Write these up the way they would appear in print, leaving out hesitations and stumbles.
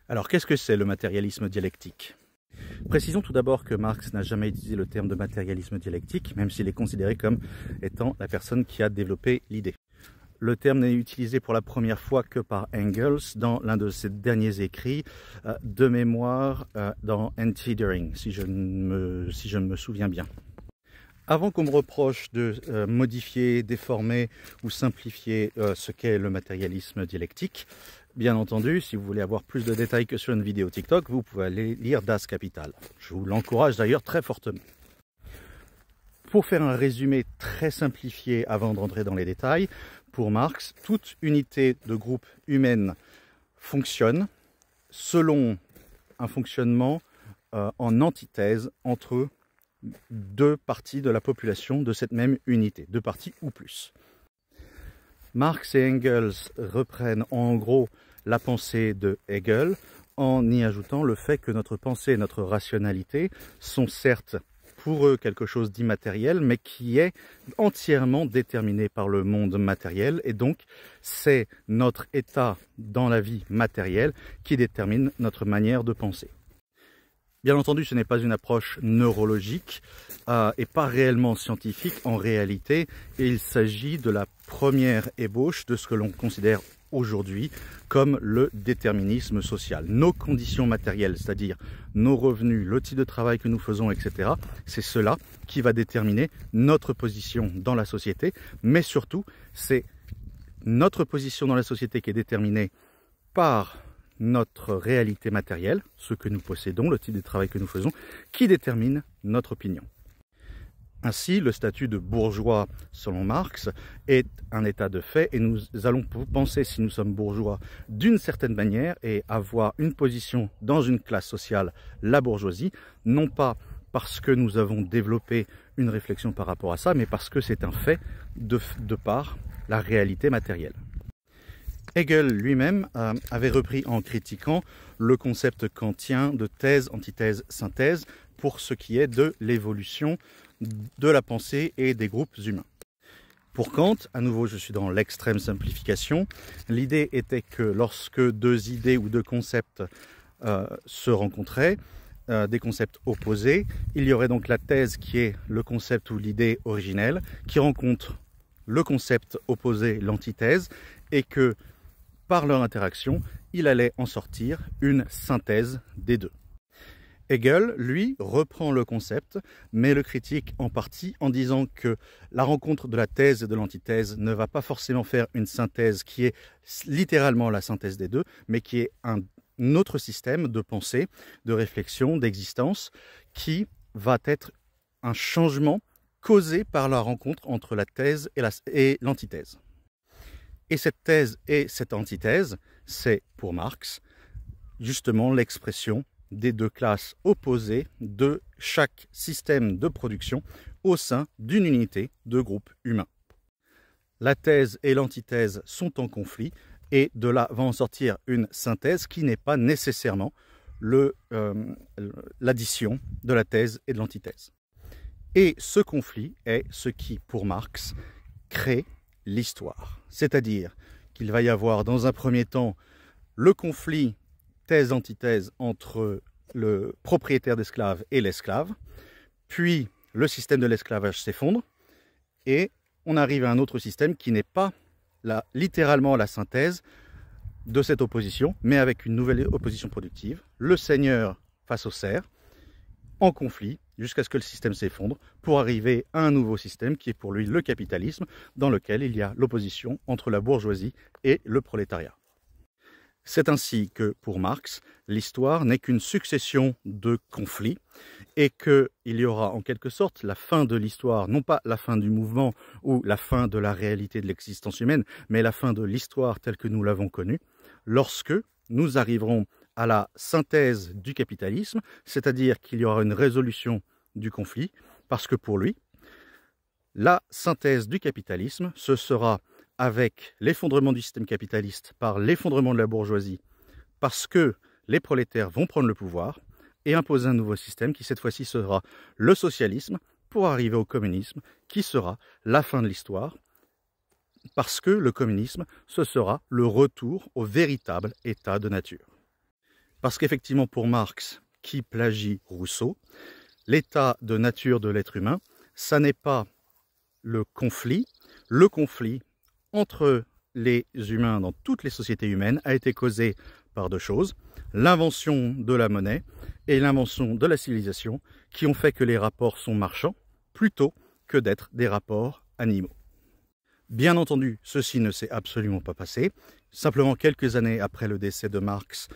Alors, qu'est-ce que c'est le matérialisme dialectique? Précisons tout d'abord que Marx n'a jamais utilisé le terme de matérialisme dialectique, même s'il est considéré comme étant la personne qui a développé l'idée. Le terme n'est utilisé pour la première fois que par Engels dans l'un de ses derniers écrits de mémoire dans Anti-Dühring, si je me souviens bien. Avant qu'on me reproche de modifier, déformer ou simplifier ce qu'est le matérialisme dialectique, bien entendu, si vous voulez avoir plus de détails que sur une vidéo TikTok, vous pouvez aller lire Das Kapital. Je vous l'encourage d'ailleurs très fortement. Pour faire un résumé très simplifié avant de rentrer dans les détails, pour Marx, toute unité de groupe humaine fonctionne selon un fonctionnement en antithèse entre deux parties de la population de cette même unité, deux parties ou plus. Marx et Engels reprennent en gros la pensée de Hegel en y ajoutant le fait que notre pensée et notre rationalité sont certes pour eux quelque chose d'immatériel, mais qui est entièrement déterminé par le monde matériel, et donc c'est notre état dans la vie matérielle qui détermine notre manière de penser. Bien entendu, ce n'est pas une approche neurologique et pas réellement scientifique en réalité, et il s'agit de la première ébauche de ce que l'on considère aujourd'hui comme le déterminisme social. Nos conditions matérielles, c'est-à-dire nos revenus, le type de travail que nous faisons, etc., c'est cela qui va déterminer notre position dans la société, mais surtout, c'est notre position dans la société qui est déterminée par notre réalité matérielle, ce que nous possédons, le type de travail que nous faisons, qui détermine notre opinion. Ainsi, le statut de bourgeois, selon Marx, est un état de fait et nous allons penser si nous sommes bourgeois d'une certaine manière et avoir une position dans une classe sociale, la bourgeoisie, non pas parce que nous avons développé une réflexion par rapport à ça, mais parce que c'est un fait de par la réalité matérielle. Hegel lui-même avait repris en critiquant le concept kantien de thèse, antithèse, synthèse pour ce qui est de l'évolution de la pensée et des groupes humains. Pour Kant, à nouveau je suis dans l'extrême simplification, l'idée était que lorsque deux idées ou deux concepts se rencontraient, des concepts opposés, il y aurait donc la thèse qui est le concept ou l'idée originelle, qui rencontre le concept opposé, l'antithèse, et que par leur interaction, il allait en sortir une synthèse des deux. Hegel, lui, reprend le concept, mais le critique en partie en disant que la rencontre de la thèse et de l'antithèse ne va pas forcément faire une synthèse qui est littéralement la synthèse des deux, mais qui est un autre système de pensée, de réflexion, d'existence, qui va être un changement causé par la rencontre entre la thèse et l'antithèse. Et cette thèse et cette antithèse, c'est pour Marx justement l'expression des deux classes opposées de chaque système de production au sein d'une unité de groupe humain. La thèse et l'antithèse sont en conflit et de là va en sortir une synthèse qui n'est pas nécessairement l'addition de la thèse et de l'antithèse. Et ce conflit est ce qui, pour Marx, crée l'histoire. C'est-à-dire qu'il va y avoir dans un premier temps le conflit thèse-antithèse entre le propriétaire d'esclaves et l'esclave, puis le système de l'esclavage s'effondre et on arrive à un autre système qui n'est pas littéralement la synthèse de cette opposition, mais avec une nouvelle opposition productive, le seigneur face au serf, en conflit, jusqu'à ce que le système s'effondre, pour arriver à un nouveau système qui est pour lui le capitalisme, dans lequel il y a l'opposition entre la bourgeoisie et le prolétariat. C'est ainsi que, pour Marx, l'histoire n'est qu'une succession de conflits et qu'il y aura en quelque sorte la fin de l'histoire, non pas la fin du mouvement ou la fin de la réalité de l'existence humaine, mais la fin de l'histoire telle que nous l'avons connue, lorsque nous arriverons à la synthèse du capitalisme, c'est-à-dire qu'il y aura une résolution du conflit, parce que pour lui, la synthèse du capitalisme, ce sera avec l'effondrement du système capitaliste par l'effondrement de la bourgeoisie, parce que les prolétaires vont prendre le pouvoir et imposer un nouveau système qui cette fois-ci sera le socialisme, pour arriver au communisme, qui sera la fin de l'histoire, parce que le communisme, ce sera le retour au véritable état de nature. Parce qu'effectivement, pour Marx, qui plagie Rousseau, l'état de nature de l'être humain, ça n'est pas le conflit. Le conflit entre les humains dans toutes les sociétés humaines a été causé par deux choses, l'invention de la monnaie et l'invention de la civilisation, qui ont fait que les rapports sont marchands plutôt que d'être des rapports animaux. Bien entendu, ceci ne s'est absolument pas passé. Simplement quelques années après le décès de Marx,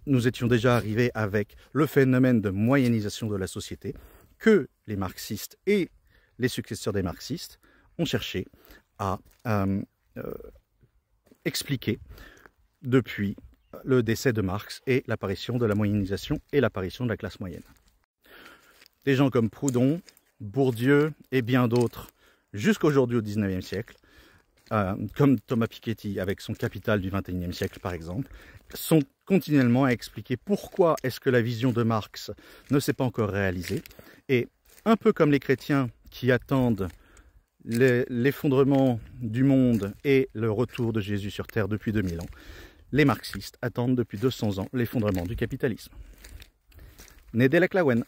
nous étions déjà arrivés avec le phénomène de moyennisation de la société que les marxistes et les successeurs des marxistes ont cherché à expliquer depuis le décès de Marx et l'apparition de la moyennisation et l'apparition de la classe moyenne. Des gens comme Proudhon, Bourdieu et bien d'autres, jusqu'aujourd'hui au XIXe siècle, comme Thomas Piketty avec son Capital du XXIe siècle par exemple, sont continuellement à expliquer pourquoi est-ce que la vision de Marx ne s'est pas encore réalisée. Et un peu comme les chrétiens qui attendent l'effondrement du monde et le retour de Jésus sur terre depuis 2000 ans, les marxistes attendent depuis 200 ans l'effondrement du capitalisme. Nedela Klawen.